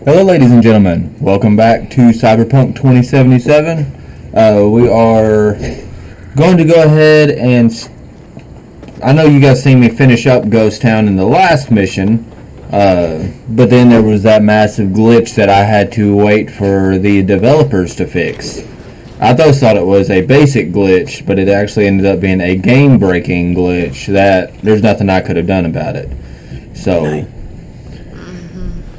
Hello, ladies and gentlemen. Welcome back to Cyberpunk 2077. We are going to go ahead and... I know you guys seen me finish up Ghost Town in the last mission, but then there was that massive glitch that I had to wait for the developers to fix. I thought it was a basic glitch, but it actually ended up being a game-breaking glitch that there's nothing I could have done about it. So...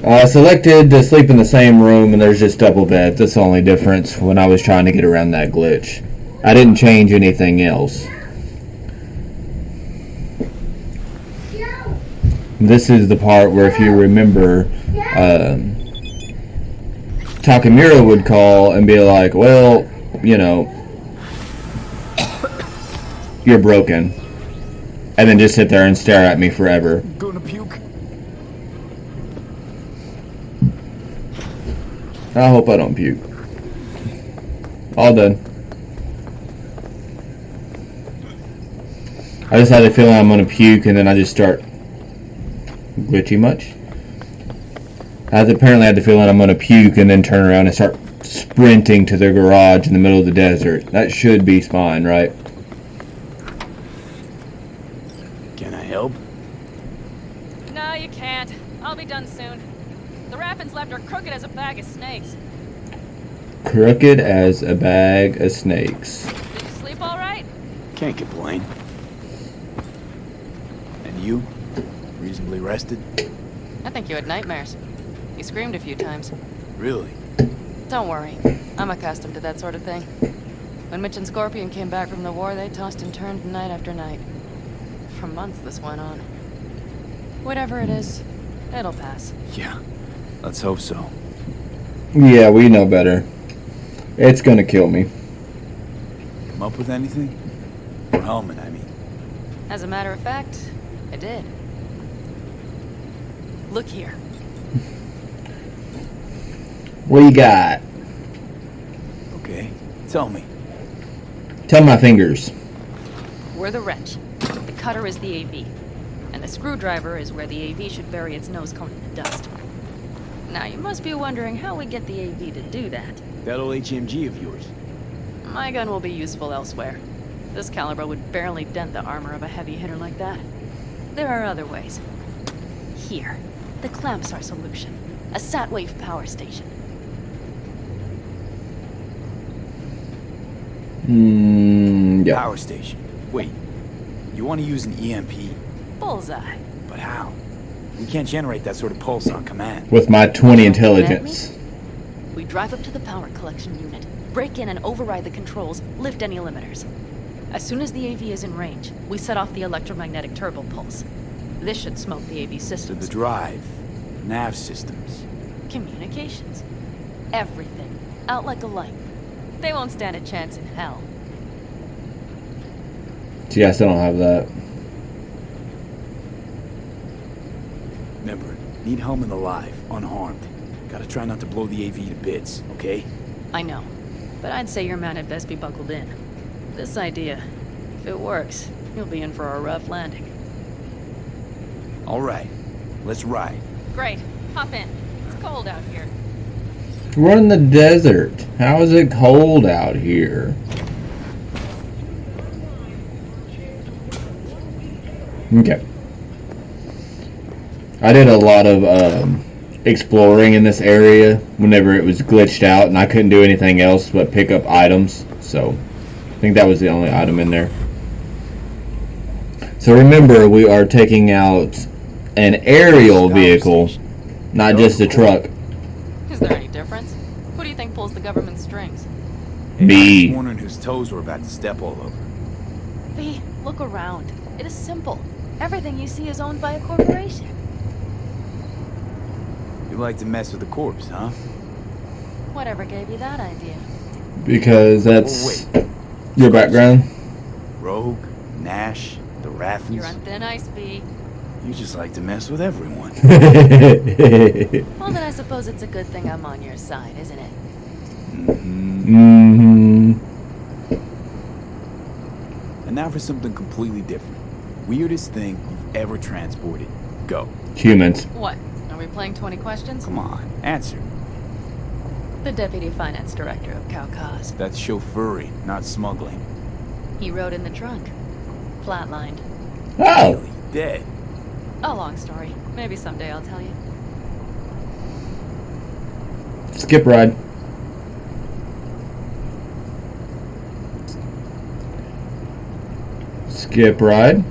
I selected to sleep in the same room, and there's just double beds. That's the only difference when I was trying to get around that glitch. I didn't change anything else. This is the part where, if you remember, Takamura would call and be like, well, you know, you're broken. And then just sit there and stare at me forever. Gonna puke? I hope I don't puke. All done. I just had a feeling I'm gonna puke and then I just start glitchy much. Apparently had the feeling I'm gonna puke and then turn around and start sprinting to the garage in the middle of the desert. That should be fine, right? Can I help? No, you can't. I'll be done soon. The Raffins left are crooked as a bag of snakes. Crooked as a bag of snakes. Did you sleep all right? Can't complain. And you? Reasonably rested? I think you had nightmares. You screamed a few times. Really? Don't worry. I'm accustomed to that sort of thing. When Mitch and Scorpion came back from the war, they tossed and turned night after night. For months this went on. Whatever it is, it'll pass. Yeah. Let's hope so. Yeah, we know better. It's gonna kill me. Come up with anything? For Hellman, I mean. As a matter of fact, I did. Look here. What you got? Okay. Tell me. Tell my fingers. We're the wrench. The cutter is the AV. And the screwdriver is where the AV should bury its nose cone in the dust. Now, you must be wondering how we get the AV to do that. That old HMG of yours. My gun will be useful elsewhere. This caliber would barely dent the armor of a heavy hitter like that. There are other ways. Here. The clamps are solution. A sat-wave power station. Yeah. Power station. Wait. You want to use an EMP? Bullseye. But how? We can't generate that sort of pulse on command. With my 20 intelligence. We drive up to the power collection unit, break in and override the controls, lift any limiters. As soon as the AV is in range, we set off the electromagnetic turbo pulse. This should smoke the AV To systems. the drive. Nav systems. Communications. Everything. Out like a light. They won't stand a chance in hell. See, I still don't have that. Remember, need Hellman alive, unharmed. Gotta try not to blow the AV to bits, okay? I know. But I'd say your man had best be buckled in. This idea, if it works, you'll be in for a rough landing. Alright, let's ride. Great. Hop in. It's cold out here. We're in the desert. How is it cold out here? Okay. I did a lot of exploring in this area whenever it was glitched out and I couldn't do anything else but pick up items. So I think that was the only item in there. So remember, we are taking out an aerial vehicle, not just a truck. Is there any difference? Who do you think pulls the government's strings? Me. I was wondering whose toes we're about to step all over. V, look around. It is simple. Everything you see is owned by a corporation. You like to mess with the corpse, huh? Whatever gave you that idea? Because that's your background. Rogue, Nash, the Raffins. You're on thin ice, V. You just like to mess with everyone. Well, then I suppose it's a good thing I'm on your side, isn't it? Mm-hmm. And now for something completely different. Weirdest thing you've ever transported. Go. Humans. What? Are we playing 20 questions? Come on, answer. The Deputy Finance Director of Kaukaz. That's chauffeuring, not smuggling. He rode in the trunk. Flatlined. Oh, Really? Dead. A long story. Maybe someday I'll tell you. skip ride. Skip ride.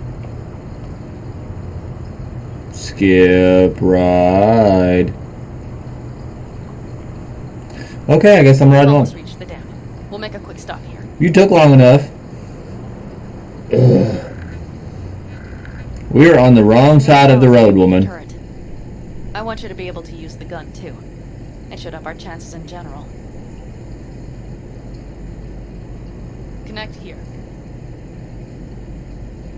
Skip ride. Okay, I guess I'm riding Almost along. reached the dam. We'll make a quick stop here. You took long enough. We're on the wrong side of the road, woman. Turret. I want you to be able to use the gun too. It should up our chances in general. Connect here.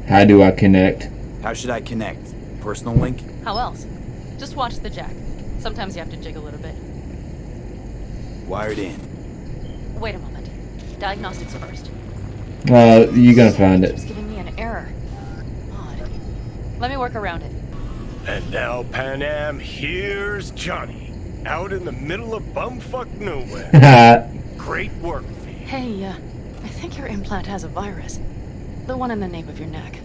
How do I connect? How should I connect? Personal link? How else? Just watch the jack. Sometimes you have to jiggle it a bit. Wired in. Wait a moment. Diagnostics first. You're gonna find it. It's giving me an error. Odd. Let me work around it. And now, Panam, here's Johnny, out in the middle of bumfuck nowhere. Great work, V. Hey, I think your implant has a virus. The one in the nape of your neck.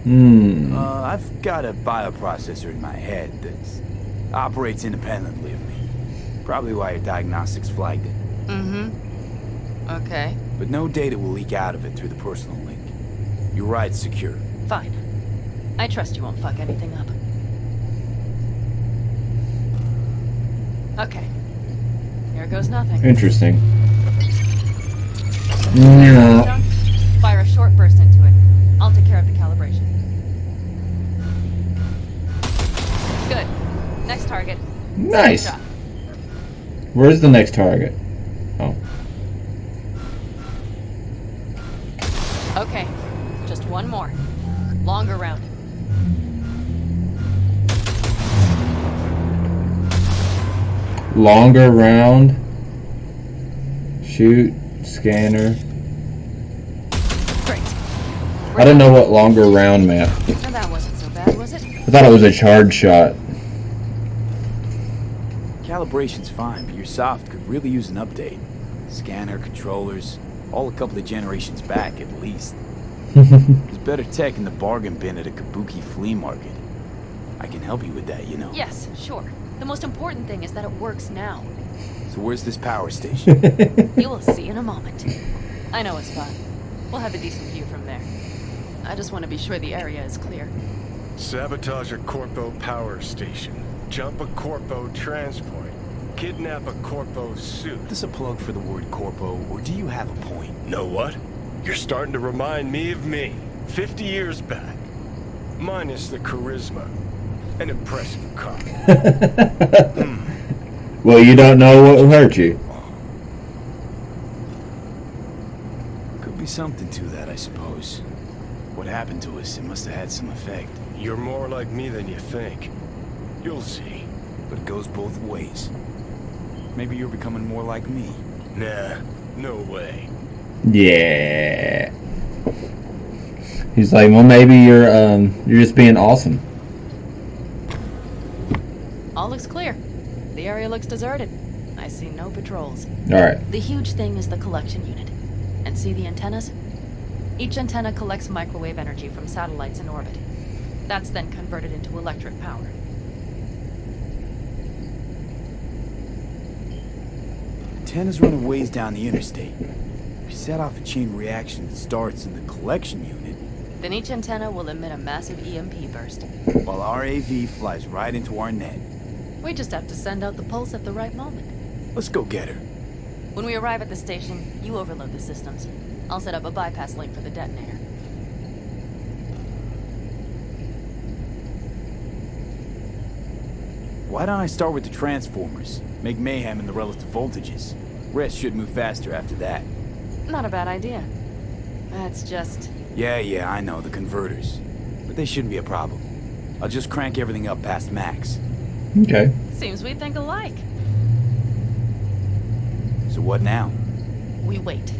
I've got a bioprocessor in my head that operates independently of me. Probably why your diagnostics flagged it. Mm-hmm. Okay. But no data will leak out of it through the personal link. Your ride's secure. Fine. I trust you won't fuck anything up. Okay. Here goes nothing. Interesting. Yeah. Fire a short burst into it. I'll take care of the calibration. Good. Next target. Nice. Second shot. Where's the next target? Oh. Okay. Just one more. Longer round. Longer round. Shoot. Scanner. Great. I didn't know what longer round meant. Now that wasn't so bad, was it? I thought it was a charge shot. Calibration's fine, but your soft could really use an update. Scanner, controllers, all a couple of generations back at least. There's better tech in the bargain bin at a kabuki flea market. I can help you with that, you know. Yes, sure. The most important thing is that it works now. So where's this power station? You will see in a moment. I know a spot. We'll have a decent view from there. I just want to be sure the area is clear. Sabotage a Corpo power station. Jump a Corpo transport. Kidnap a Corpo suit. Is this a plug for the word corpo, or do you have a point? Know what? You're starting to remind me of me, 50 years back. Minus the charisma. An impressive cop. Well, you don't know what will hurt you. Could be something to that, I suppose. What happened to us, it must have had some effect. You're more like me than you think. You'll see. But it goes both ways. Maybe you're becoming more like me. Nah, no way. Yeah. He's like, well, maybe you're just being awesome. All looks clear. The area looks deserted. I see no patrols. All right. The huge thing is the collection unit. And see the antennas? Each antenna collects microwave energy from satellites in orbit. That's then converted into electric power. Antennas run a ways down the interstate. If you set off a chain reaction that starts in the collection unit, Then each antenna will emit a massive EMP burst. while our AV flies right into our net. We just have to send out the pulse at the right moment. Let's go get her. When we arrive at the station, you overload the systems. I'll set up a bypass link for the detonator. Why don't I start with the transformers? Make mayhem in the relative voltages. Rest should move faster after that. Not a bad idea. That's just... Yeah, I know, the converters. But they shouldn't be a problem. I'll just crank everything up past max. Okay. Seems we think alike. So what now? We wait.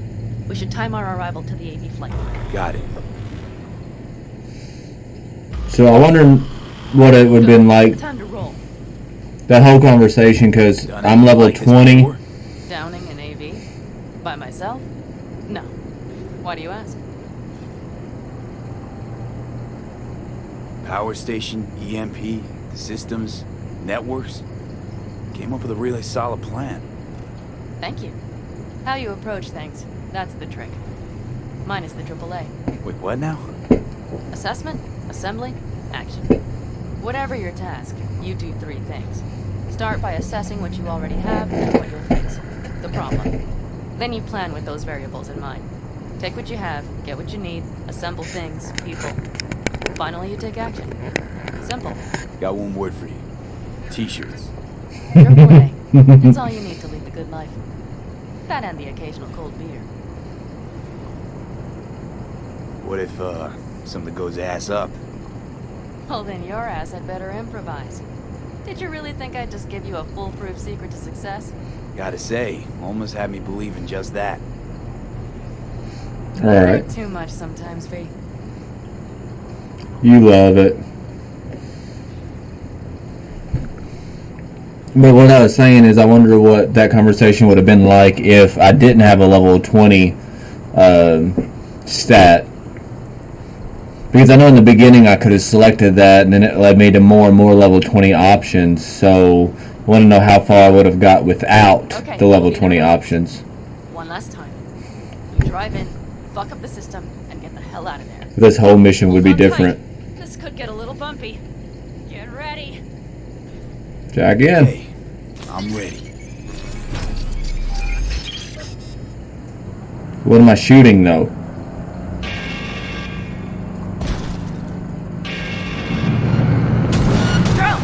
We should time our arrival to the AV flight. Got it. So I wonder what it would have been like, Time to roll. that whole conversation, because Done I'm anything level like this 20. before? Downing an AV? By myself? No. Why do you ask? Power station, EMP, systems, networks. Came up with a really solid plan. Thank you. How you approach things, that's the trick. Mine is the AAA. Wait, what now? Assessment, assembly, action. Whatever your task, you do 3 things. Start by assessing what you already have and what you'll fix. The problem. Then you plan with those variables in mind. Take what you have, get what you need, assemble things, people. Finally, you take action. Simple. Got one word for you. T-shirts. AAA. It's all you need to lead the good life. That and the occasional cold beer. What if, something goes ass up? Well, then your ass had better improvise. Did you really think I'd just give you a foolproof secret to success? Gotta say, almost had me believe in just that. Alright. Too much sometimes, V. You love it. But what I was saying is, I wonder what that conversation would have been like if I didn't have a level 20 stat. Because I know in the beginning I could have selected that, and then it led me to more and more level 20 options. So I want to know how far I would have got without Okay, the level you 20 know. options. One last time. You drive in, fuck up the system, and get the hell out of there. This whole mission would be Hold on different. tight. This could get a little bumpy. Get ready. Jack in. Hey, I'm ready. What am I shooting though? Drone!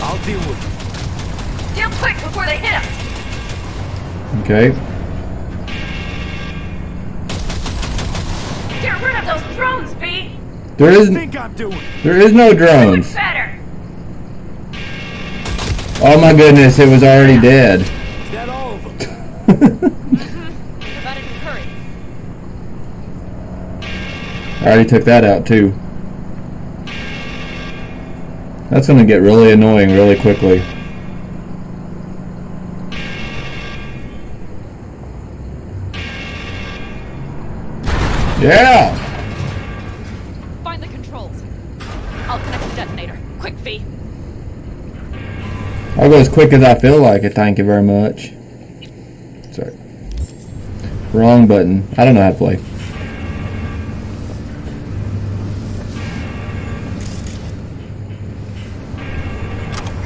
I'll deal with it. Deal quick before they hit us! Okay. Get rid of those drones, V! There is I'm doing? no drones. Better! Oh my goodness, it was already dead. Is that all of them? Provided you hurry. I already took that out too. That's gonna get really annoying really quickly. Yeah! Find the controls. I'll connect the detonator. Quick, V. I'll go as quick as I feel like it, thank you very much. Sorry. Wrong button. I don't know how to play.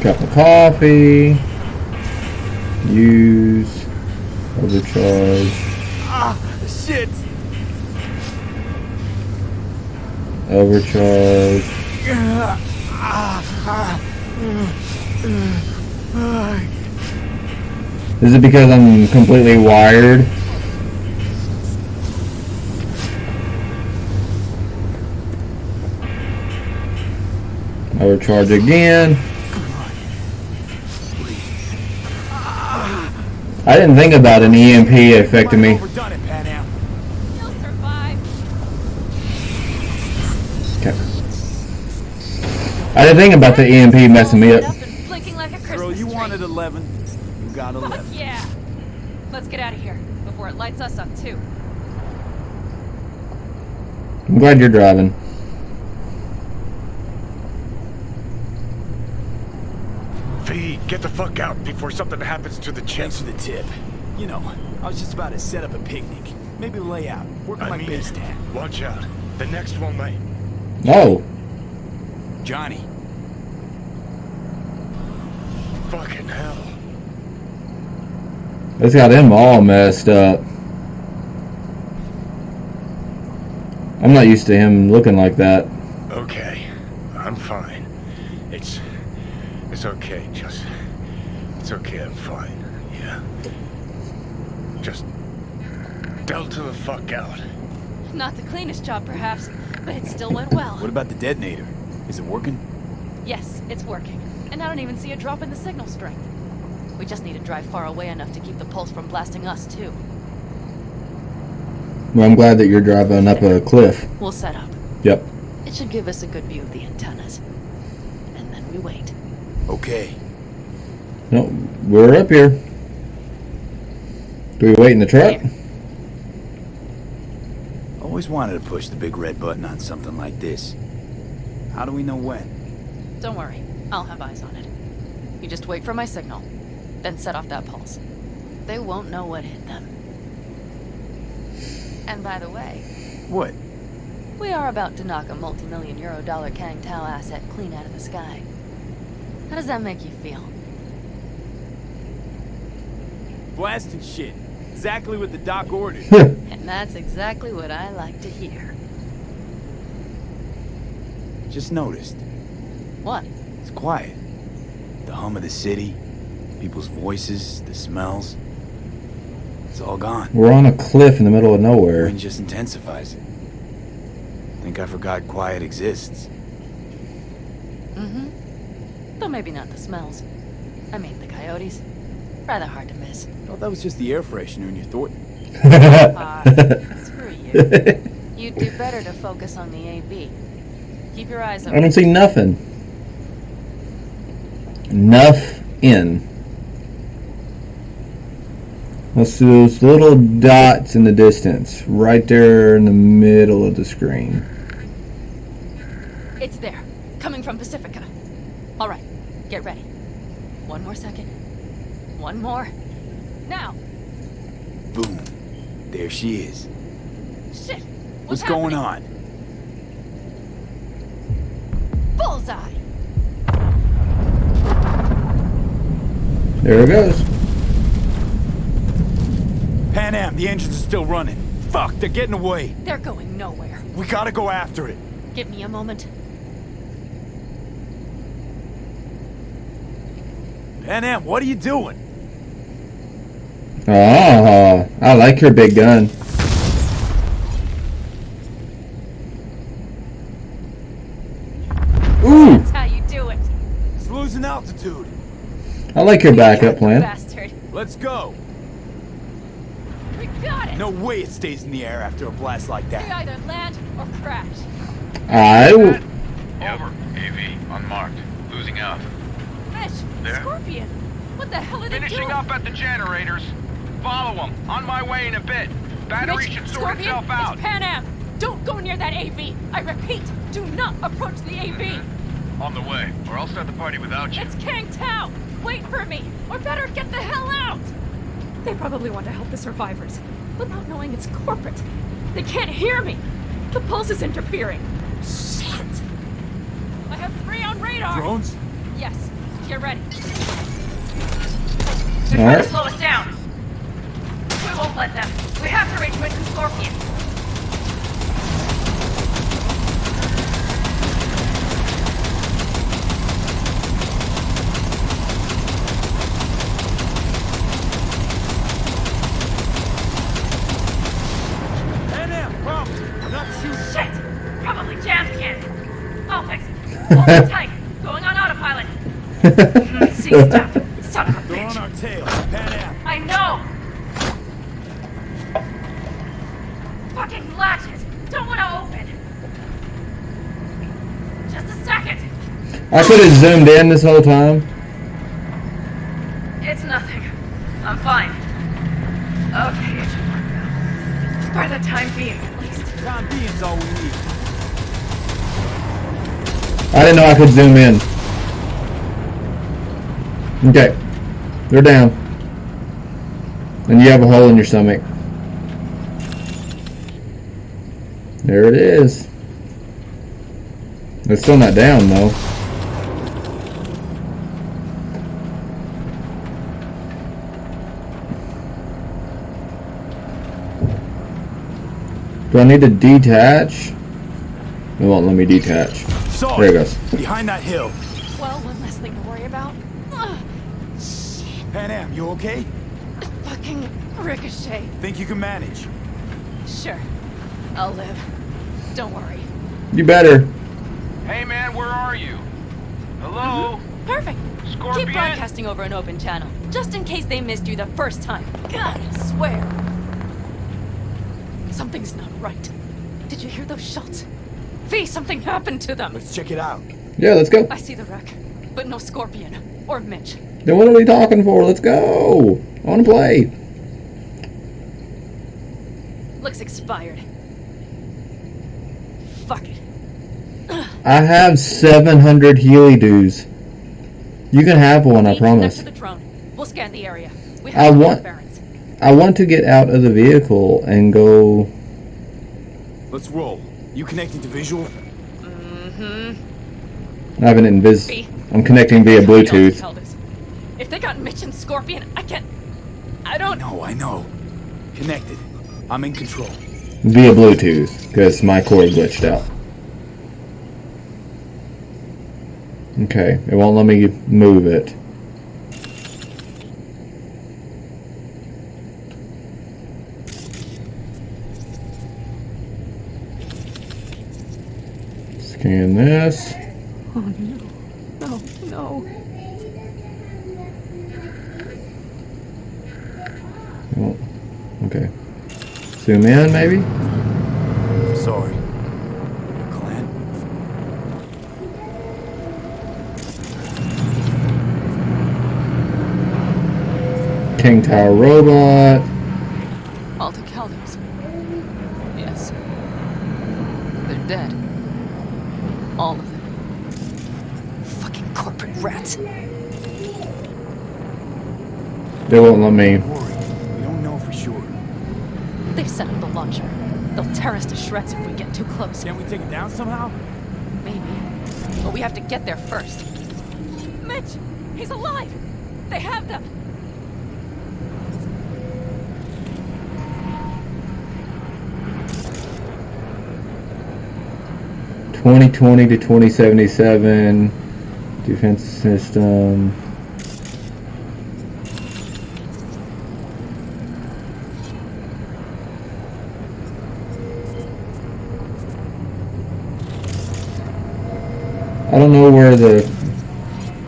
Cup of coffee. Use. Overcharge. Ah, shit! Overcharge. Is it because I'm completely wired? Overcharge again. I didn't think about an EMP affecting me. Overdone it, Panam. You'll survive. Okay. I didn't think about the EMP messing me up. All lit and blinking like a Christmas Girl, you tree. wanted 11. You got 11. Fuck yeah! Let's get out of here before it lights us up too. I'm glad you're driving. V, get the fuck out before something happens to the Thanks chimp. for the tip. You know, I was just about to set up a picnic. Maybe lay out. Work on my base tan. Watch out. The next one might. Oh, Johnny. Fucking hell. it's got him all messed up. I'm not used to him looking like that. Okay, I'm fine. It's okay, just... It's okay, I'm fine. Yeah. Just... Delta the fuck out. Not the cleanest job, perhaps, but it still went well. What about the detonator? Is it working? Yes, it's working. And I don't even see a drop in the signal strength. We just need to drive far away enough to keep the pulse from blasting us, too. Well, I'm glad that you're driving up a cliff. We'll set up. Yep. It should give us a good view of the antennas. And then we wait. Okay. No, we're up here. Do we wait in the truck? Here. Always wanted to push the big red button on something like this. How do we know when? Don't worry. I'll have eyes on it. You just wait for my signal. Then set off that pulse. They won't know what hit them. And by the way, What? we are about to knock a multi-million euro Kang Tao asset clean out of the sky. How does that make you feel? Blasting shit. Exactly what the doc ordered. And that's exactly what I like to hear. Just noticed. What? It's quiet. The hum of the city, people's voices, the smells. It's all gone. We're on a cliff in the middle of nowhere. Wind just intensifies it. Think I forgot quiet exists. Mm-hmm. Though maybe not the smells. I mean, the coyotes. Rather hard to miss. Thought that was just the air freshener in your Thornton. Screw you. You'd do better to focus on the AV. Keep your eyes I open. don't see nothing. Nothing. Let's see those little dots in the distance, right there in the middle of the screen. It's there. Coming from Pacifica. All right. Get ready. One more second. One more. Now. Boom. There she is. Shit. What's going happening? on? Bullseye. There it goes. Panam, the engines are still running. Fuck, they're getting away. They're going nowhere. We gotta go after it. Give me a moment. Panam, what are you doing? Oh, I like your big gun. Ooh, That's how you do it. It's losing altitude. I like your backup You plan. bastard. Let's go. We got it. No way it stays in the air after a blast like We that. either land or crash. Over. AV, unmarked. Losing out. Mitch, There? Scorpion. What the hell are they Finishing doing? up at the generators. Follow them. On my way in a bit. Battery Mitch, should sort Scorpion, itself out. it's Panam. Don't go near that AV. I repeat, do not approach the AV. On the way, or I'll start the party without you. It's Kang Tao. Wait for me, or better get the hell out. They probably want to help the survivors, without knowing it's corporate. They can't hear me. The pulse is interfering. Shit! I have 3 on radar. Drones? Yes, you're ready. They're All trying right. to slow us down. We won't let them. We have to reach Mitch and Scorpion. Panam, prompt. Not shooting. Shit! Probably jammed again. I'll fix it. Hold it tight. Going on autopilot. See stuff. Son of a They're on bitch. our tail. Panam. I know! Fucking latches! Don't want to open! Just a second! I could have zoomed in this whole time. It's nothing. I'm fine. Okay, it should work now. For the time being, at least. Time being's all we need. I didn't know I could zoom in. Okay, they're down. And you have a hole in your stomach. There it is. They're still not down though. Do I need to detach? It won't let me detach. Saw There it it. goes. Behind that hill. Well, one less thing to worry about. Ugh. Shit. Panam, you okay? Fucking ricochet. Think you can manage? Sure. I'll live. Don't worry. You better. Hey man, where are you? Hello? Perfect. Scorpion? Keep broadcasting over an open channel, just in case they missed you the first time. God, I swear. Something's not right. Did you hear those shots? V, something happened to them. Let's check it out. Yeah, let's go. I see the wreck, but no Scorpion or Mitch. Then what are we talking for? Let's go. I want to play. Looks expired. Fuck it. I have 700 Healy dues. You can have one, I V, promise. connect to the drone. We'll scan the area. We I have want- barons. I want to get out of the vehicle and go. Let's roll. You connecting to visual? I have an invis. V, I'm connecting via Bluetooth. if they got Mitch and Scorpion, I don't. No, I know. Connected. I'm in control. Via Bluetooth, because my cord glitched out. Okay, it won't let me move it. Scan this. Oh no. No. Oh, okay. Zoom in, maybe? Sorry. Your clan? King Tower robot. Alta Caldos. Yes. They're dead. All of them. Fucking corporate rats. They won't let me. Don't worry. We don't know for sure. They've set up the launcher. They'll tear us to shreds if we get too close. Can we take it down somehow? Maybe. But we have to get there first. Mitch! He's alive! They have them! 2020 to 2077. Defense system. I don't know where the.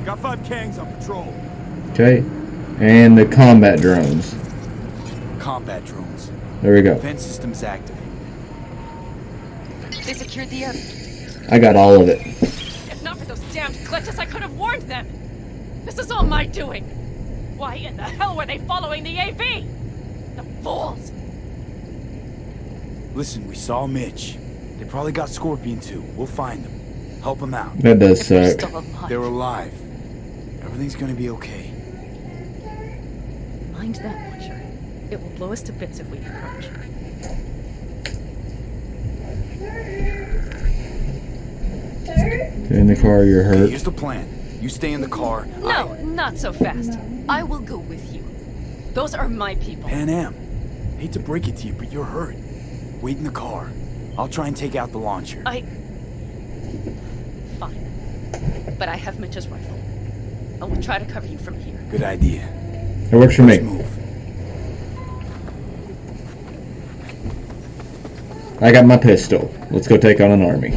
Got 5 Kangs on patrol. Okay. And the combat drones. Combat drones. There we go. Defense systems active. They secured the area. I got all of it. If not for those damned glitches, I could have warned them! This is all my doing! Why in the hell were they following the AV? The fools! Listen, we saw Mitch. They probably got Scorpion too. We'll find them. Help them out. That does If they're suck. still alive. They're alive. Everything's gonna be okay. Mind that launcher. It will blow us to bits if we approach. In the car, you're hurt. Here's the plan. You stay in the car. No, not so fast. I will go with you. Those are my people. Panam. Hate to break it to you, but you're hurt. Wait in the car. I'll try and take out the launcher. Fine. But I have Mitch's rifle. I will try to cover you from here. Good idea. It works for me. Let's move. I got my pistol. Let's go take on an army.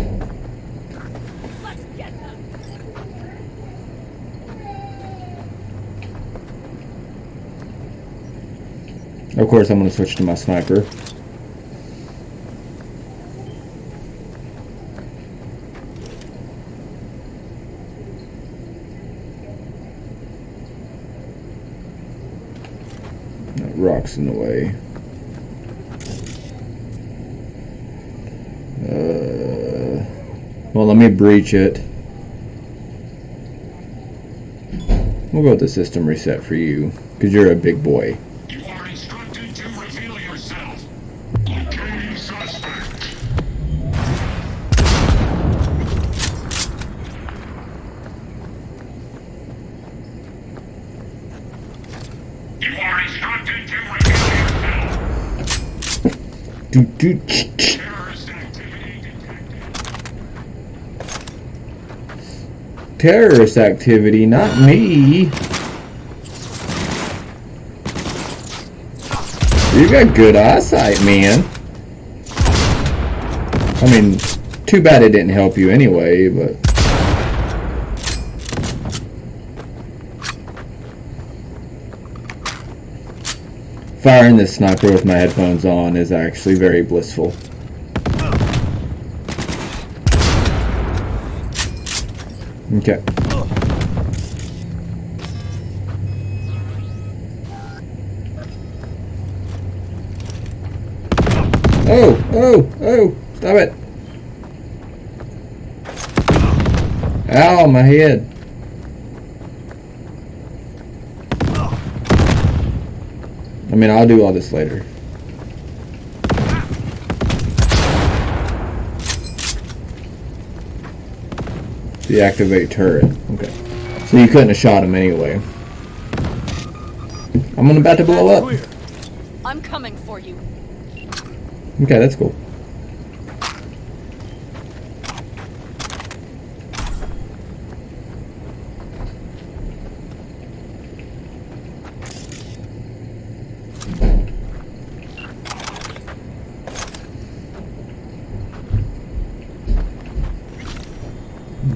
Let's get them! Of course, I'm going to switch to my sniper. That rock's in the way. Well, let me breach it. We'll go with the system reset for you, because you're a big boy. You are instructed to reveal yourself. Locating suspect. You are instructed to reveal yourself. Terrorist activity detected. Terrorist activity, not me. You got good eyesight, man. I mean, too bad it didn't help you anyway, but... Firing this sniper with my headphones on is actually very blissful. Okay. Oh! Stop it! Ow, my head. I mean, I'll do all this later. Deactivate turret. Okay. So you couldn't have shot him anyway. I'm about to blow up. I'm coming for you. Okay, that's cool.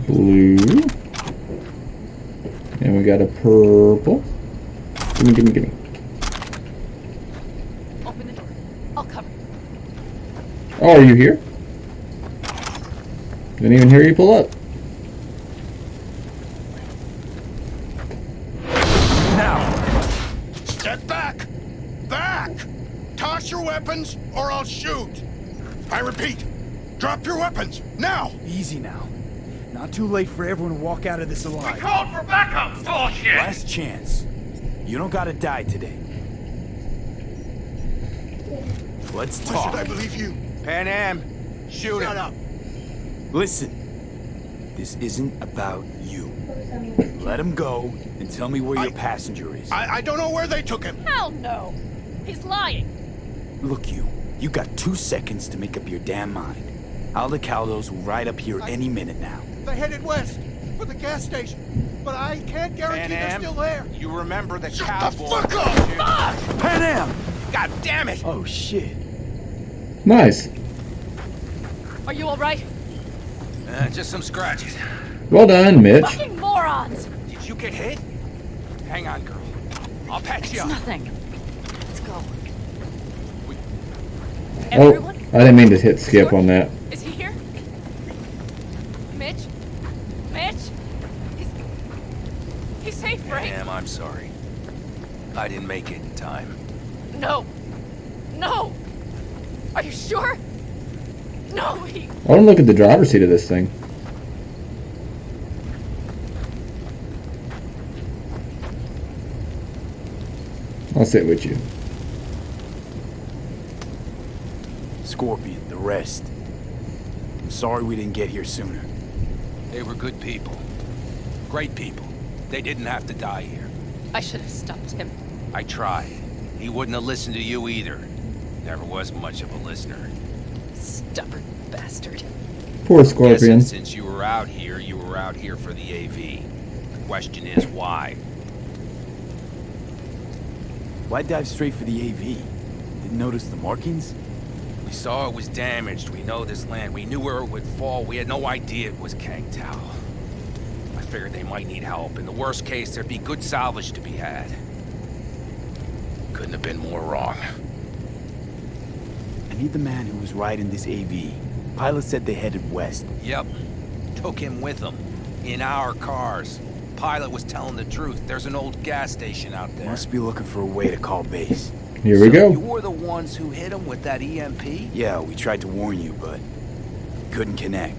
Blue. And we got a purple. Gimme. Open the door. I'll cover you. Oh, are you here? Didn't even hear you pull up. Now! Step back! Back! Toss your weapons, or I'll shoot! I repeat, drop your weapons, now! Easy now. Not too late for everyone to walk out of this alive. Called for backup! Bullshit! Last chance. You don't gotta die today. Let's Why talk. should I believe you? Panam, shoot Shut him. up! Listen. This isn't about you. Let him go and tell me where your passenger is. I don't know where they took him! Hell no! He's lying! Look, you got 2 seconds to make up your damn mind. Aldecaldos will ride up here any minute now. They headed west for the gas station, but I can't guarantee they're still there. You remember the Shut cowboy? the fuck up! Panam! God damn it! Oh shit. Nice. Are you alright? Just some scratches. Well done, Mitch. Fucking morons! Did you get hit? Hang on, girl. I'll patch It's you up. nothing. Let's go. Oh, Everyone? I didn't mean to hit skip on that. Is he here? Mitch? Mitch? He's safe, right? Panam, I'm sorry. I didn't make it in time. No! No! Are you sure? No, he... I want to look at the driver's seat of this thing. I'll sit with you. Scorpion, the rest. I'm sorry we didn't get here sooner. They were good people. Great people. They didn't have to die here. I should have stopped him. I tried. He wouldn't have listened to you either. Never was much of a listener. Stubborn bastard. Poor Scorpion. Guessing since you were out here for the AV. The question is why? Why dive straight for the AV? Didn't notice the markings? We saw it was damaged. We know this land. We knew where it would fall. We had no idea it was Kang Tao. I figured they might need help. In the worst case, there'd be good salvage to be had. Couldn't have been more wrong. I need the man who was riding this AV. Pilot said they headed west. Yep. Took him with them. In our cars. Pilot was telling the truth. There's an old gas station out there. Must be looking for a way to call base. Here we So go. you were the ones who hit him with that EMP? Yeah, we tried to warn you, but couldn't connect.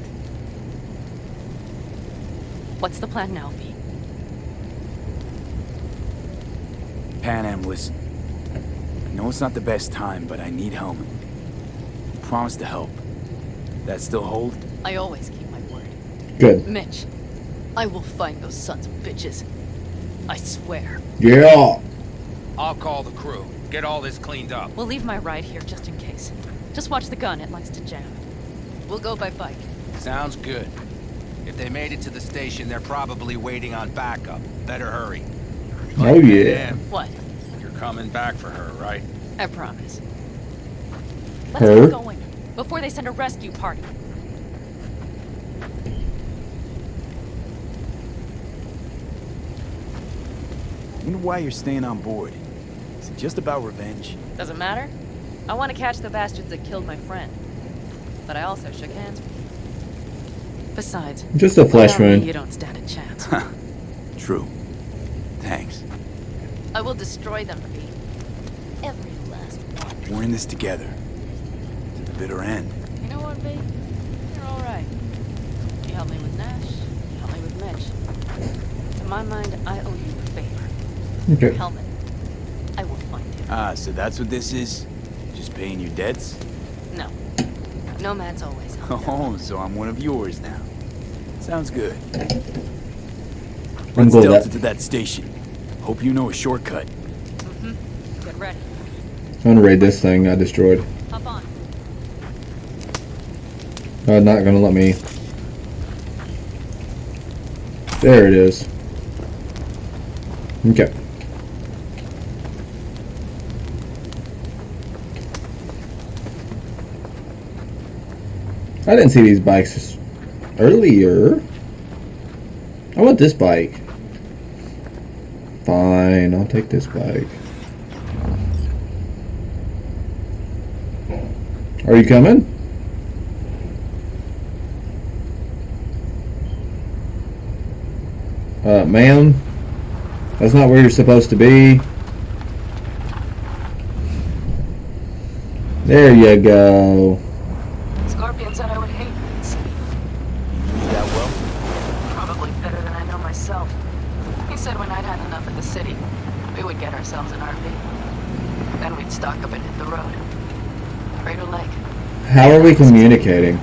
What's the plan now, V? Panam, listen. I know it's not the best time, but I need Hellman. You promised to help. That still hold? I always keep my word. Good. Mitch, I will find those sons of bitches. I swear. Yeah. I'll call the crew. Get all this cleaned up. We'll leave my ride here just in case. Just watch the gun, it likes to jam. We'll go by bike. Sounds good. If they made it to the station, they're probably waiting on backup. Better hurry. Oh yeah. Damn, What? you're coming back for her, right? I promise. Let's Her? get going before they send a rescue party. I wonder why you're staying on board. Is it just about revenge? Doesn't matter. I want to catch the bastards that killed my friend. But I also shook hands with you. Besides, Just a flesh without me, wound. you don't stand a chance. True. Thanks. I will destroy them, V. Every last one. We're in this together. To the bitter end. You know what, V? You're all right. You helped me with Nash. You helped me with Mitch. To my mind, I owe you a favor. Okay. Hellman. I will find him. Ah, so that's what this is? Just paying your debts? No. Nomad's always home. Oh, so I'm one of yours now. Sounds good. I'm Let's good with delta that. to that station. Hope you know a shortcut. Mm-hmm. Get ready. I'm gonna raid this thing I destroyed. Hop on. Not gonna let me. There it is. Okay. I didn't see these bikes earlier. I want this bike. Fine, I'll take this bike. Are you coming? Ma'am? That's not where you're supposed to be. There you go. Scorpion said I would hate this. You knew that well? Probably better than I know myself. He said when I'd had enough of the city, we would get ourselves an RV. Then we'd stock up and hit the road. Crater Lake. How are we communicating?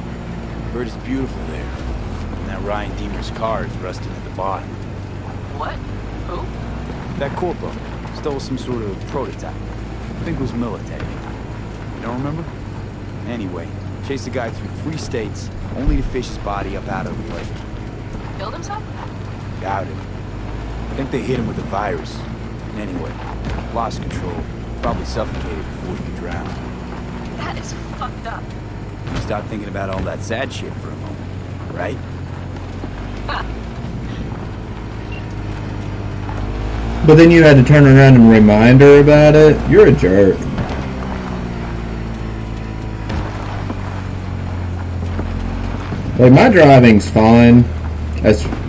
Heard it's beautiful there. And that Ryan Deemer's car is rusting at the bottom. What? Who? That corpo stole some sort of prototype. I think it was military. You don't remember? Anyway, chased the guy through 3 states, only to fish his body up out of the lake. Killed himself? Doubt it. I think they hit him with the virus. Anyway, lost control. Probably suffocated before he could drown. That is fucked up. Stop thinking about all that sad shit for a moment, right? But then you had to turn around and remind her about it? You're a jerk. Like, my driving's fine,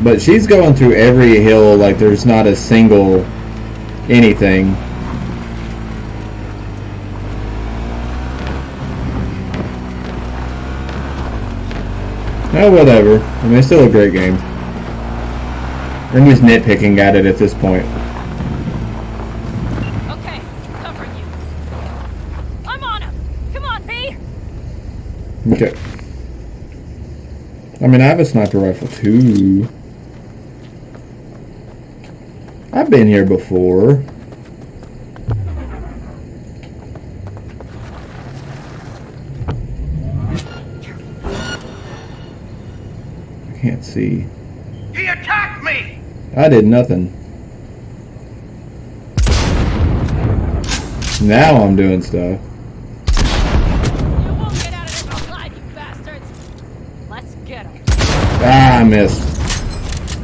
but she's going through every hill like there's not a single anything. Oh, whatever. I mean, it's still a great game. I'm just nitpicking at it at this point. Okay, covering you. I'm on him. Come on, V. Okay. I mean, I have a sniper rifle too. I've been here before. I can't see. He attacked me! I did nothing. Now I'm doing stuff. You won't get out of this alive, you bastards. Let's get him. Ah, I missed.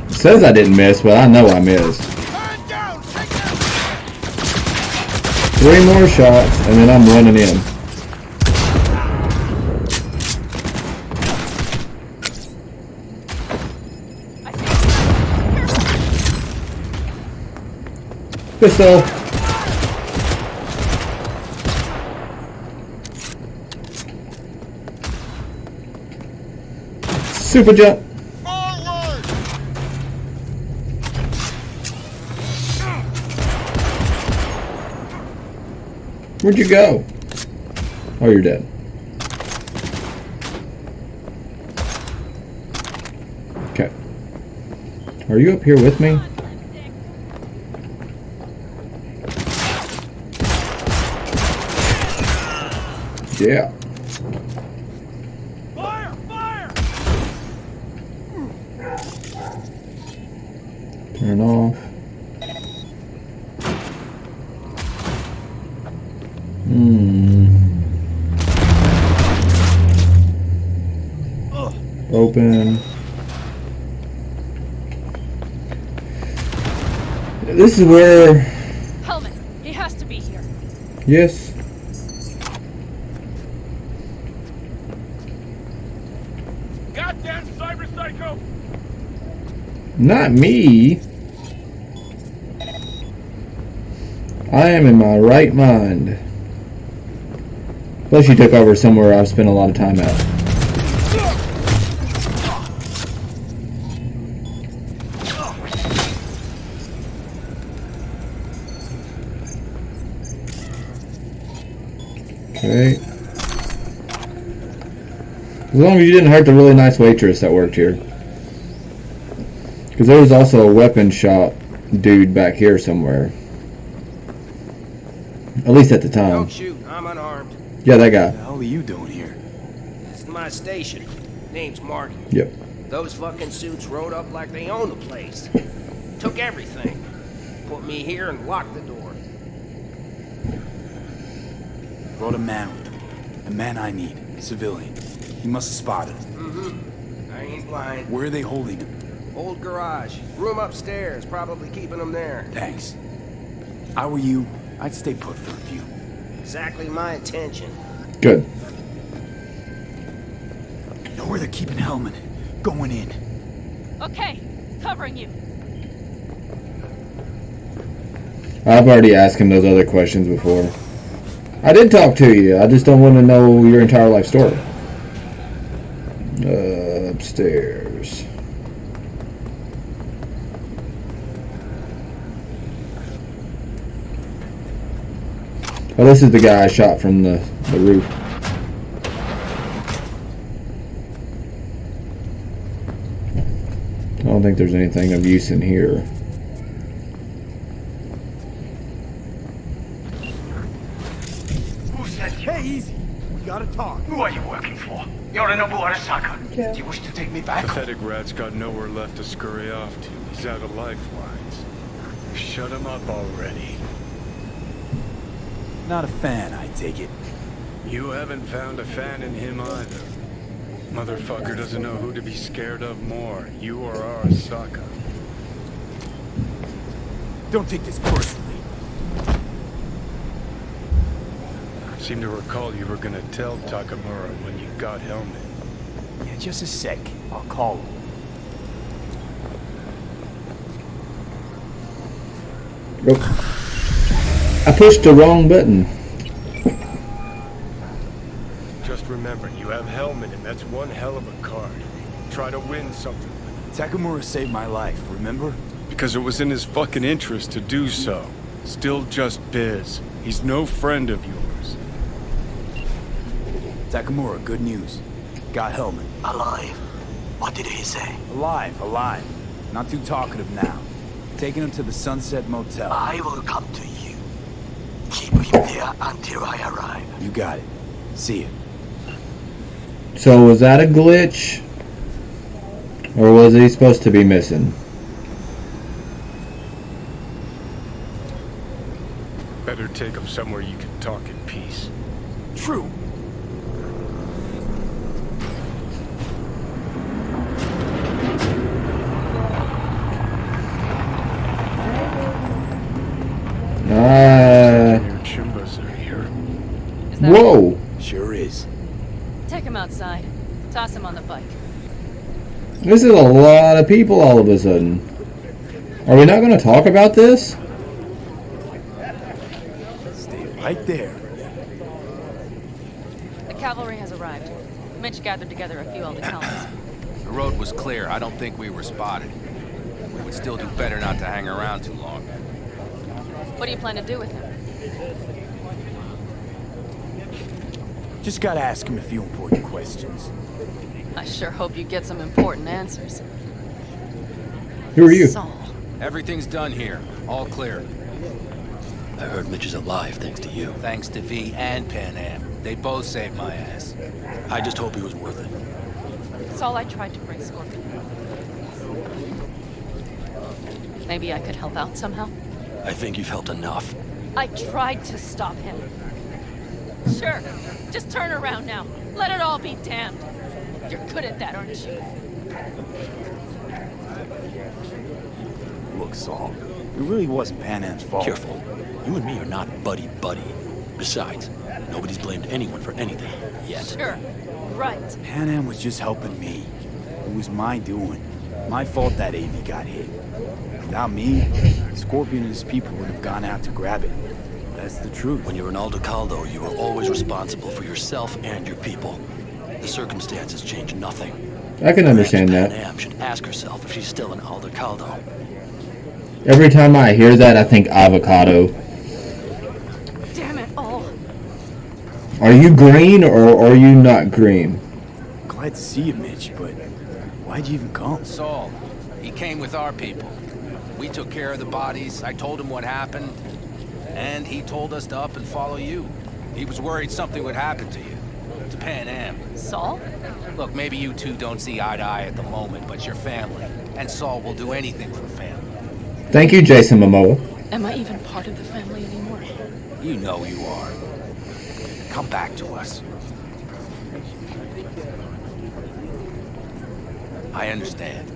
It says I didn't miss, but I know I missed. Man down! Take down! 3 more shots, and then I'm running in. I see him. Pistol. Super jump. Forward! Where'd you go? Oh, you're dead. Okay. Are you up here with me? Yeah. Fire! Fire! Turn off. Open. This is where... Hellman, he has to be here. Yes. Goddamn cyber psych Not me. I am in my right mind. Plus, you took over somewhere I've spent a lot of time at. Okay. As long as you didn't hurt the really nice waitress that worked here. Because there was also a weapon shop dude back here somewhere. At least at the time. Don't shoot, I'm unarmed. Yeah, that guy. What the hell are you doing here? This is my station. Name's Marty. Yep. Those fucking suits rode up like they own the place. Took everything. Put me here and locked the door. Brought a man with them. A man I need. Civilian. He must have spotted him. Mm-hmm. I ain't blind. Where are they holding him? Old garage. Room upstairs. Probably keeping them there. Thanks. I were you, I'd stay put for a few. Exactly my intention. Good. Know where they're keeping Hellman. Going in. Okay, covering you. I've already asked him those other questions before. I did talk to you. I just don't want to know your entire life story. Upstairs. Oh, this is the guy I shot from the roof. I don't think there's anything of use in here. Who said you? Hey, easy. We gotta talk. Who are you working for? You're in Arasaka. Do you wish to take me back? Pathetic rat's got nowhere left to scurry off to. He's out of lifelines. Shut him up already. Not a fan, I take it. You haven't found a fan in him either. Motherfucker doesn't know who to be scared of more, you or Arasaka. Don't take this personally. Seem to recall you were gonna tell Takamura when you got Hellman. Yeah, just a sec. I'll call him. Nope. I pushed the wrong button. Just remember, you have Hellman and that's one hell of a card. Try to win something. Takamura saved my life, remember? Because it was in his fucking interest to do so. Still just biz. He's no friend of yours. Takamura, good news. Got Hellman. Alive. What did he say? Alive, alive. Not too talkative now. Taking him to the Sunset Motel. I will come to you. Keep him there until I arrive. You got it. See ya. So was that a glitch? Or was he supposed to be missing? Better take him somewhere you can talk in peace. True. Your Chimbas are here. Is that Whoa! Sure is. Take him outside. Toss him on the bike. This is a lot of people all of a sudden. Are we not going to talk about this? Stay right there. The cavalry has arrived. Mitch gathered together a few old accounts. The road was clear. I don't think we were spotted. We would still do better not to hang around too long. What do you plan to do with him? Just gotta ask him a few important questions. I sure hope you get some important answers. Who are you? Saul. Everything's done here. All clear. I heard Mitch is alive thanks to you. Thanks to V and Panam. They both saved my ass. I just hope he was worth it. Saul, I tried to bring Scorpion. Maybe I could help out somehow? I think you've helped enough. I tried to stop him. Sure. Just turn around now. Let it all be damned. You're good at that, aren't you? Look, Saul, it really wasn't Panam's fault. Careful. You and me are not buddy-buddy. Besides, nobody's blamed anyone for anything, yet. Sure. Right. Panam was just helping me. It was my doing. My fault that AV got hit. Without me, Scorpion and his people would have gone out to grab it. That's the truth. When you're an Aldecaldo, you are always responsible for yourself and your people. The circumstances change nothing. I can understand that. Panam should ask herself if she's still an Aldecaldo. Every time I hear that, I think avocado. Damn it all. Are you green or are you not green? Glad to see you, Mitch, but why'd you even come? Saul, he came with our people. We took care of the bodies. I told him what happened. And he told us to up and follow you. He was worried something would happen to you. To Panam. Saul? Look, maybe you two don't see eye to eye at the moment, but you're family. And Saul will do anything for family. Thank you, Jason Momoa. Am I even part of the family anymore? You know you are. Come back to us. I understand.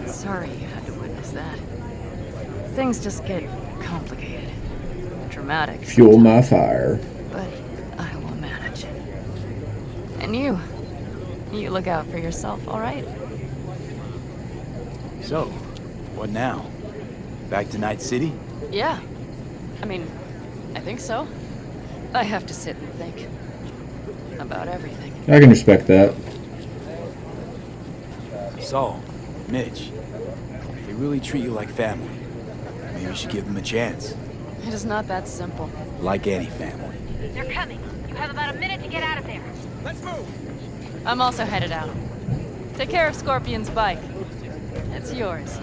Sorry you had to witness that. Things just get complicated. Dramatic. Fuel my fire. But I will manage. And you look out for yourself, all right? So, what now? Back to Night City? Yeah. I mean, I think so. I have to sit and think about everything. I can respect that. So, Mitch, they really treat you like family. Maybe you should give them a chance. It is not that simple. Like any family. They're coming. You have about a minute to get out of there. Let's move! I'm also headed out. Take care of Scorpion's bike. It's yours.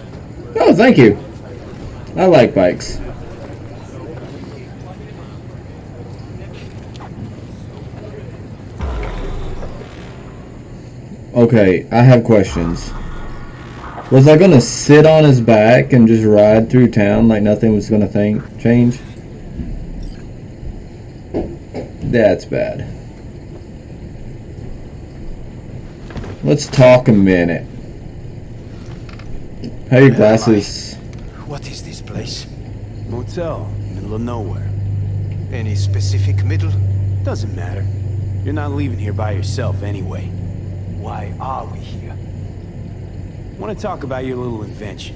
Oh, thank you. I like bikes. Okay, I have questions. Was I gonna sit on his back and just ride through town like nothing was gonna change? That's bad. Let's talk a minute. How are your glasses? What is this place? Motel, middle of nowhere. Any specific middle? Doesn't matter. You're not leaving here by yourself anyway. Why are we here? Want to talk about your little invention.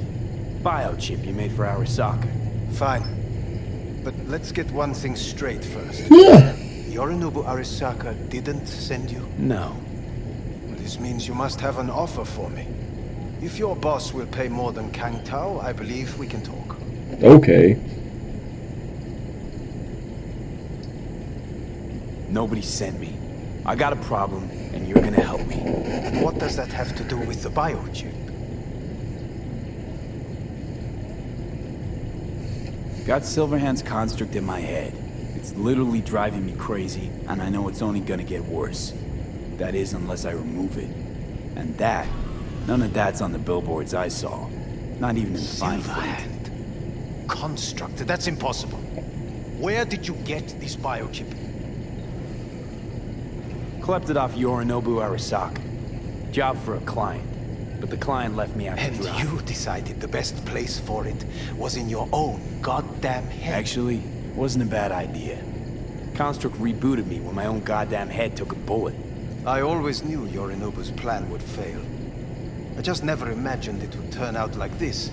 Biochip you made for Arasaka. Fine. But let's get one thing straight first. Yeah. Yorinobu Arasaka didn't send you? No. This means you must have an offer for me. If your boss will pay more than Kang Tao, I believe we can talk. Okay. Nobody sent me. I got a problem, and you're gonna help me. And what does that have to do with the biochip? Got Silverhand's construct in my head. It's literally driving me crazy, and I know it's only gonna get worse. That is, unless I remove it. And that, none of that's on the billboards I saw. Not even in the fine print. Silverhand. Construct, that's impossible. Where did you get this biochip? Klept it off Yorinobu Arasaka. Job for a client. But the client left me out to And dry. you decided the best place for it was in your own goddamn head. Actually, wasn't a bad idea. Construct rebooted me when my own goddamn head took a bullet. I always knew Yorinobu's plan would fail. I just never imagined it would turn out like this.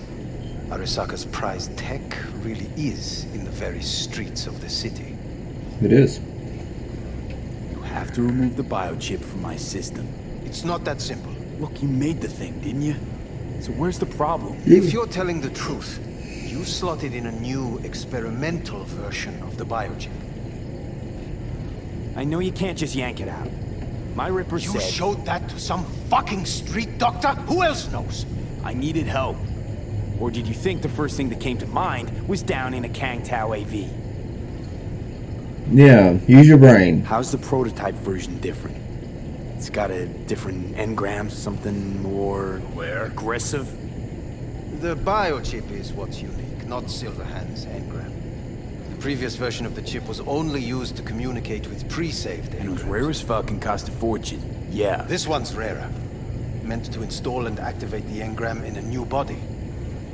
Arasaka's prized tech really is in the very streets of the city. It is. You have to remove the biochip from my system. It's not that simple. Look, you made the thing, didn't you? So where's the problem? If you're telling the truth, you slotted in a new experimental version of the biochip. I know you can't just yank it out. My Ripper You said... showed that to some fucking street doctor? Who else knows? I needed help. Or did you think the first thing that came to mind was down in a Kang Tao AV? Yeah, use your brain. How's the prototype version different? It's got a different engram, something more... aggressive? The biochip is what's unique, not Silverhand's engram. The previous version of the chip was only used to communicate with pre-saved engrams. And it was rare as fuck and cost a fortune. Yeah. This one's rarer. Meant to install and activate the engram in a new body.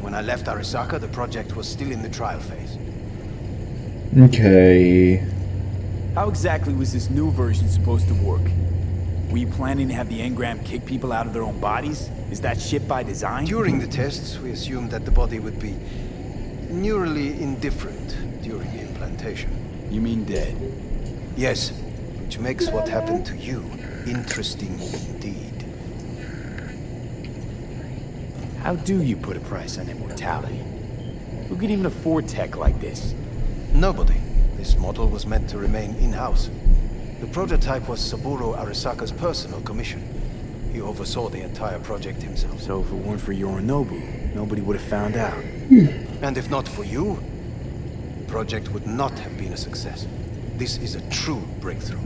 When I left Arasaka, the project was still in the trial phase. Okay. How exactly was this new version supposed to work? Were you planning to have the engram kick people out of their own bodies? Is that shit by design? During the tests, we assumed that the body would be neurally indifferent during the implantation. You mean dead? Yes, which makes what happened to you interesting indeed. How do you put a price on immortality? Who could even afford tech like this? Nobody. This model was meant to remain in-house. The prototype was Saburo Arisaka's personal commission. He oversaw the entire project himself. So if it weren't for Yorinobu, nobody would have found out. And if not for you, the project would not have been a success. This is a true breakthrough.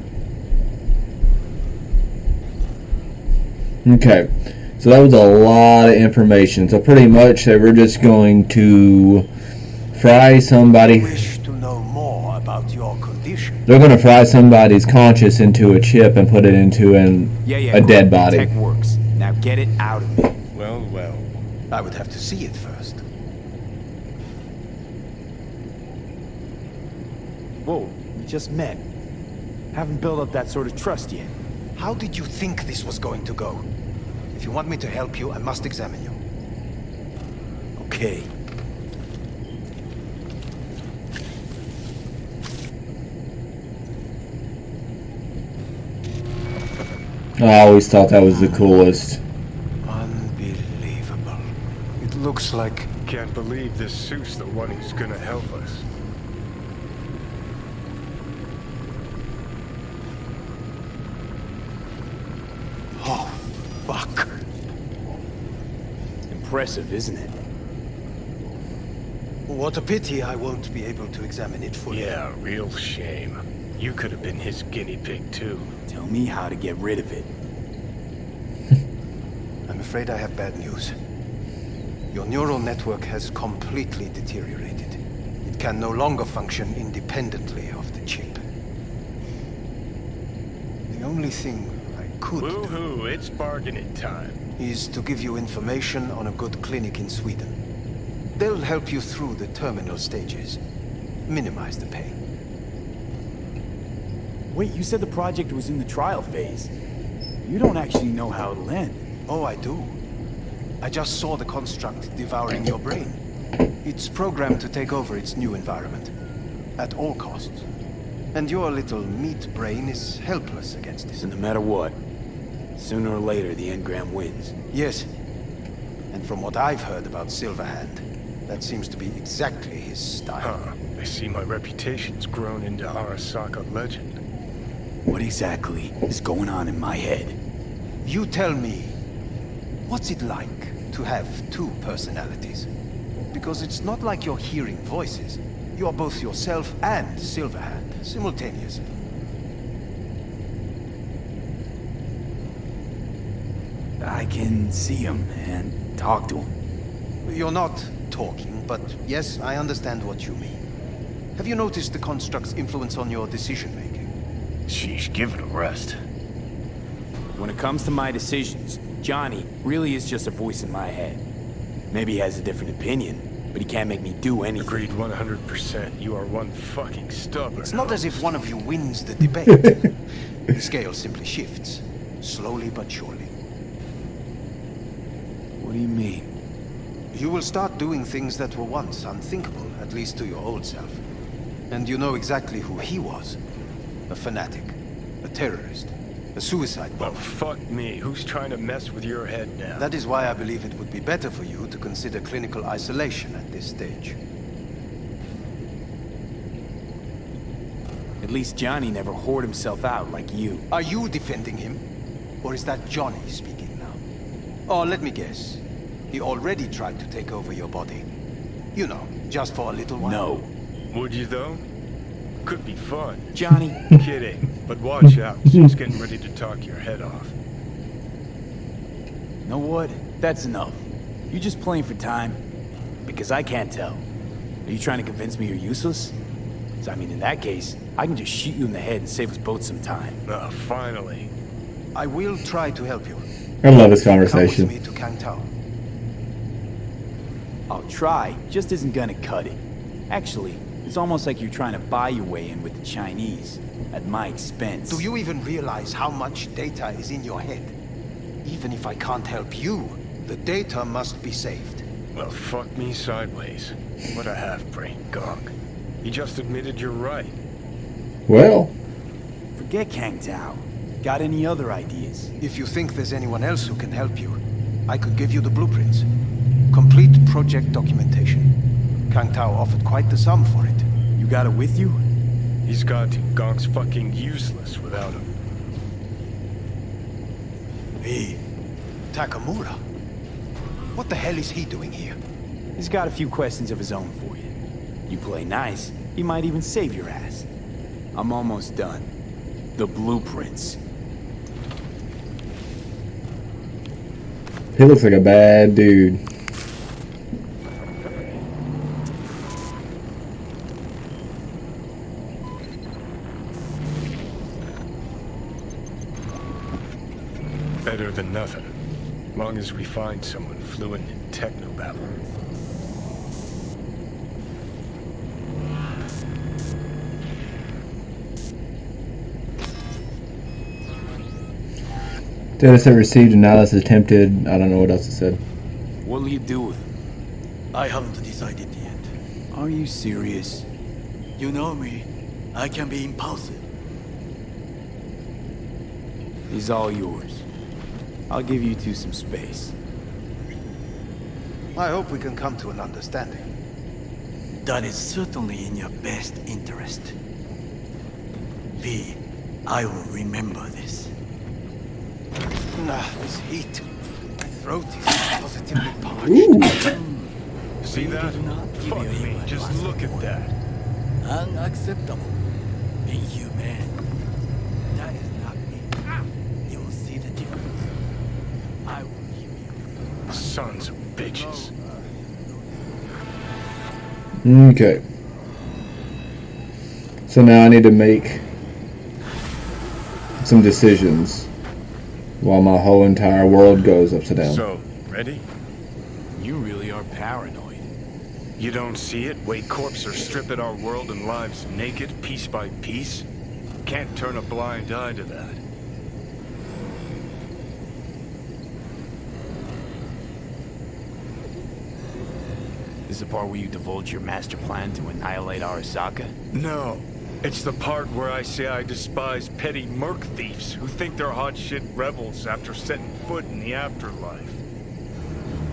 Okay, so that was a lot of information. So pretty much they were just going to fry somebody. Wish to know more about your condition? They're going to fry somebody's conscious into a chip and put it into a dead body. Tech works. Now get it out of me. Well, well. I would have to see it first. Whoa, we just met. Haven't built up that sort of trust yet. How did you think this was going to go? If you want me to help you, I must examine you. Okay. I always thought that was the coolest. Unbelievable. It looks like... Can't believe this suit's the one who's gonna help us. Oh, fuck. Impressive, isn't it? What a pity I won't be able to examine it fully. Yeah, real shame. You could have been his guinea pig, too. Tell me how to get rid of it. I'm afraid I have bad news. Your neural network has completely deteriorated. It can no longer function independently of the chip. The only thing I could Woohoo, it's bargaining time. is to give you information on a good clinic in Sweden. They'll help you through the terminal stages. Minimize the pain. Wait, you said the project was in the trial phase. You don't actually know how it'll end. Oh, I do. I just saw the construct devouring your brain. It's programmed to take over its new environment. At all costs. And your little meat brain is helpless against So it. no matter what, sooner or later the engram wins. Yes. And from what I've heard about Silverhand, that seems to be exactly his style. Huh. I see my reputation's grown into Arasaka legend. What exactly is going on in my head? You tell me, what's it like to have two personalities? Because it's not like you're hearing voices. You're both yourself and Silverhand, simultaneously. I can see him and talk to him. You're not talking, but yes, I understand what you mean. Have you noticed the construct's influence on your decision-making? Sheesh, give it a rest. When it comes to my decisions, Johnny really is just a voice in my head. Maybe he has a different opinion, but he can't make me do anything. Agreed 100%. You are one fucking stubborn. It's not as if one of you wins the debate. The scale simply shifts, slowly but surely. What do you mean? You will start doing things that were once unthinkable, at least to your old self. And you know exactly who he was. A fanatic, a terrorist, a suicide Well, bomber. fuck me. Who's trying to mess with your head now? That is why I believe it would be better for you to consider clinical isolation at this stage. At least Johnny never whored himself out like you. Are you defending him? Or is that Johnny speaking now? Oh, let me guess. He already tried to take over your body. You know, just for a little while. No. Would you, though? Could be fun. Johnny. Kidding. But watch out. She's getting ready to talk your head off. Know what? That's enough. You just playing for time? Because I can't tell. Are you trying to convince me you're useless? 'Cause I mean, in that case, I can just shoot you in the head and save us both some time. Ah, finally. I will try to help you. I love this Come with conversation. me to Kangtao. I'll try, just isn't gonna cut it. Actually, It's almost like you're trying to buy your way in with the Chinese, at my expense. Do you even realize how much data is in your head? Even if I can't help you, the data must be saved. Well, fuck me sideways. What a half-brain gog. He just admitted you're right. Well, Forget Kang Tao. Got any other ideas? If you think there's anyone else who can help you, I could give you the blueprints. Complete project documentation. Kang Tao offered quite the sum for it. You got it with you? He's got to. Gong's fucking useless without him. Hey, Takamura. What the hell is he doing here? He's got a few questions of his own for you. You play nice, he might even save your ass. I'm almost done. The blueprints. he looks like a bad dude. Better than nothing. Long as we find someone fluent in technobabble. Data set received, analysis attempted. I don't know what else it said. What'll you do with him? I haven't decided yet. Are you serious? You know me. I can be impulsive. He's all yours. I'll give you two some space. I hope we can come to an understanding. That is certainly in your best interest. V, I will remember this. This heat. My throat is positively parched. See that? Fuck me, just look at that. Unacceptable. Inhumane. That is not me. You will see the difference. I will heal you. Sons of bitches. Okay. So now I need to make some decisions while my whole entire world goes upside down. So, ready? You really are paranoid. You don't see it? Wade Corps are stripping our world and lives naked, piece by piece? Can't turn a blind eye to that. This is the part where you divulge your master plan to annihilate Arasaka? No. It's the part where I say I despise petty merc thieves who think they're hot shit rebels after setting foot in the afterlife.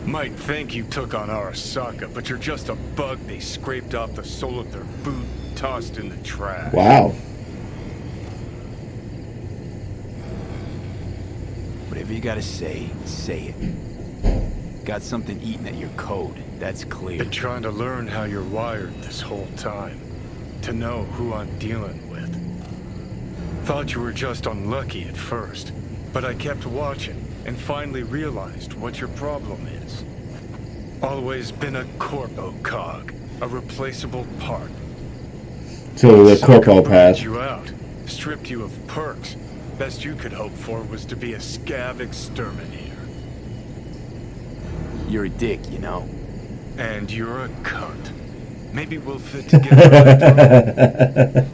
Might think you took on Arasaka, but you're just a bug they scraped off the sole of their boot and tossed in the trash. Wow. Whatever you gotta say it. Got something eating at your code, that's clear. Been trying to learn how you're wired this whole time. To know who I'm dealing with. Thought you were just unlucky at first, but I kept watching and finally realized what your problem is. Always been a corpo cog, a replaceable part. So the corpo path. You out, stripped you of perks. Best you could hope for was to be a scav exterminator. You're a dick, you know. And you're a cunt. Maybe we'll fit together.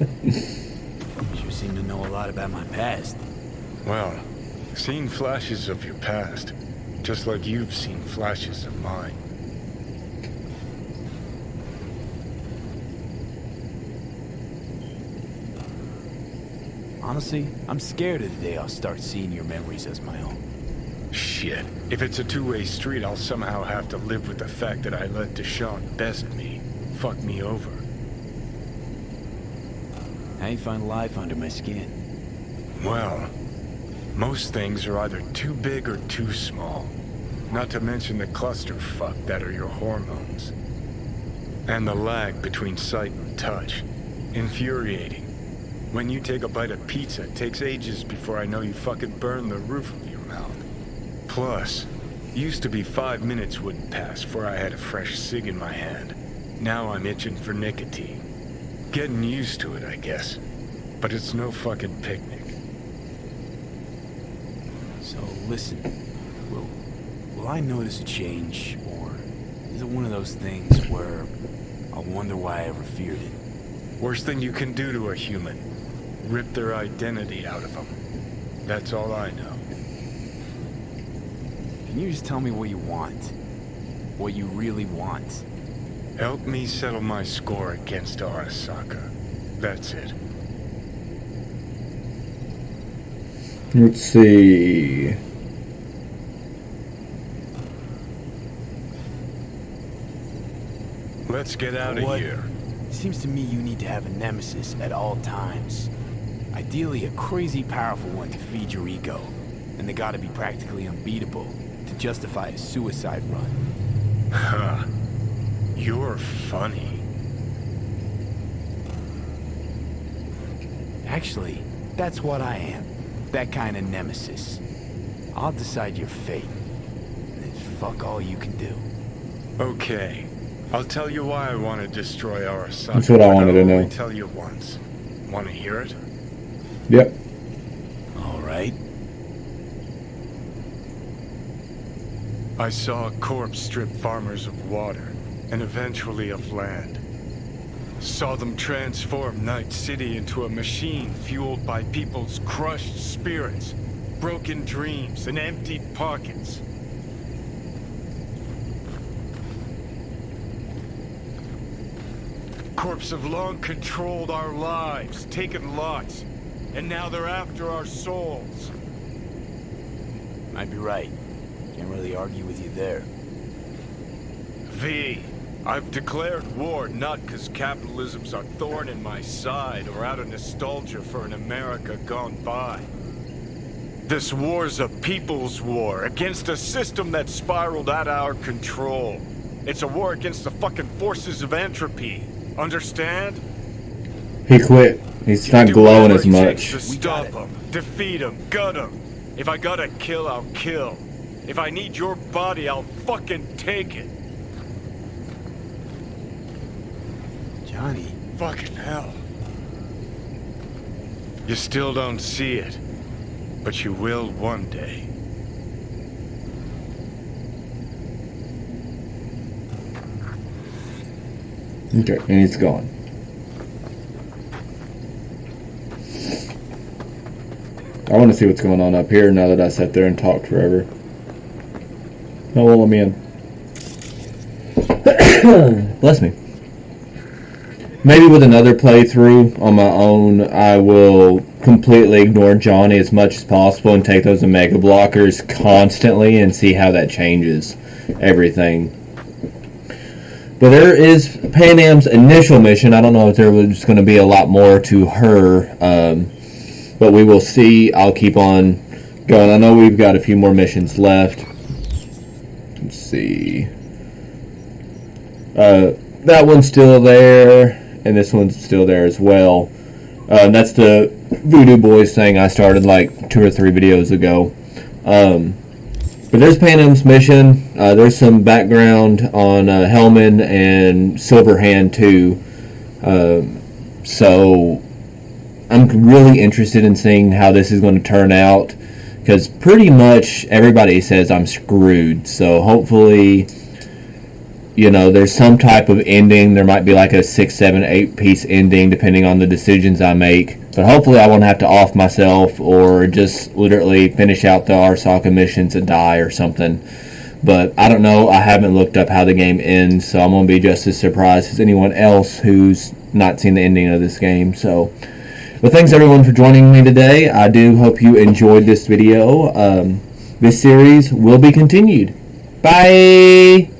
Sure seem to know a lot about my past. Well, seen flashes of your past, just like you've seen flashes of mine. Honestly, I'm scared of the day I'll start seeing your memories as my own. Shit. If it's a two-way street, I'll somehow have to live with the fact that I let Deshaun best me. Fuck me over. How you find life under my skin? Well, most things are either too big or too small. Not to mention the clusterfuck that are your hormones. And the lag between sight and touch. Infuriating. When you take a bite of pizza, it takes ages before I know you fucking burn the roof of your mouth. Plus, used to be 5 minutes wouldn't pass before I had a fresh cig in my hand. Now I'm itching for nicotine. Getting used to it, I guess. But it's no fucking picnic. So, listen. Will I notice a change? Or is it one of those things where I'll wonder why I ever feared it? Worst thing you can do to a human. Rip their identity out of them. That's all I know. Can you just tell me what you want? What you really want? Help me settle my score against Arasaka. That's it. Let's see. Let's get out of What? here. Seems to me you need to have a nemesis at all times. Ideally, a crazy powerful one to feed your ego. And they gotta be practically unbeatable to justify a suicide run. Huh. You're funny. Actually, that's what I am. That kind of nemesis. I'll decide your fate. And then fuck all you can do. Okay. I'll tell you why I want to destroy Arasaka. That's what I wanted to I'll know. only tell you once. Want to hear it? Yep. All right. I saw a corpse strip farmers of water, and eventually of land. Saw them transform Night City into a machine fueled by people's crushed spirits, broken dreams, and emptied pockets. Corps have long controlled our lives, taken lots, and now they're after our souls. Might be right. Can't really argue with you there. V, I've declared war not because capitalism's a thorn in my side or out of nostalgia for an America gone by. This war's a people's war against a system that spiraled out of our control. It's a war against the fucking forces of entropy. Understand? He quit. He's not Do glowing whatever as it takes much. to stop him, defeat him, gut him. If I gotta kill, I'll kill. If I need your body, I'll fucking take it. Johnny. Fucking hell. You still don't see it, but you will one day. Okay, and he's gone. I want to see what's going on up here now that I sat there and talked forever. Oh, well, let me in. Bless me. Maybe with another playthrough on my own, I will completely ignore Johnny as much as possible and take those Omega blockers constantly and see how that changes everything. But there is Panam's initial mission. I don't know if there was going to be a lot more to her, but we will see. I'll keep on going. I know we've got a few more missions left. Let's see. That one's still there, and this one's still there as well. That's the Voodoo Boys thing I started like 2 or 3 videos ago. But there's Panam's mission. There's some background on Hellman and Silverhand too. So I'm really interested in seeing how this is going to turn out, because pretty much everybody says I'm screwed. So hopefully, you know, there's some type of ending. There might be like a 6, 7, 8 piece ending depending on the decisions I make. But hopefully I won't have to off myself or just literally finish out the Arasaka missions and die or something. But I don't know. I haven't looked up how the game ends, so I'm going to be just as surprised as anyone else who's not seen the ending of this game. So, well, thanks everyone for joining me today. I do hope you enjoyed this video. This series will be continued. Bye!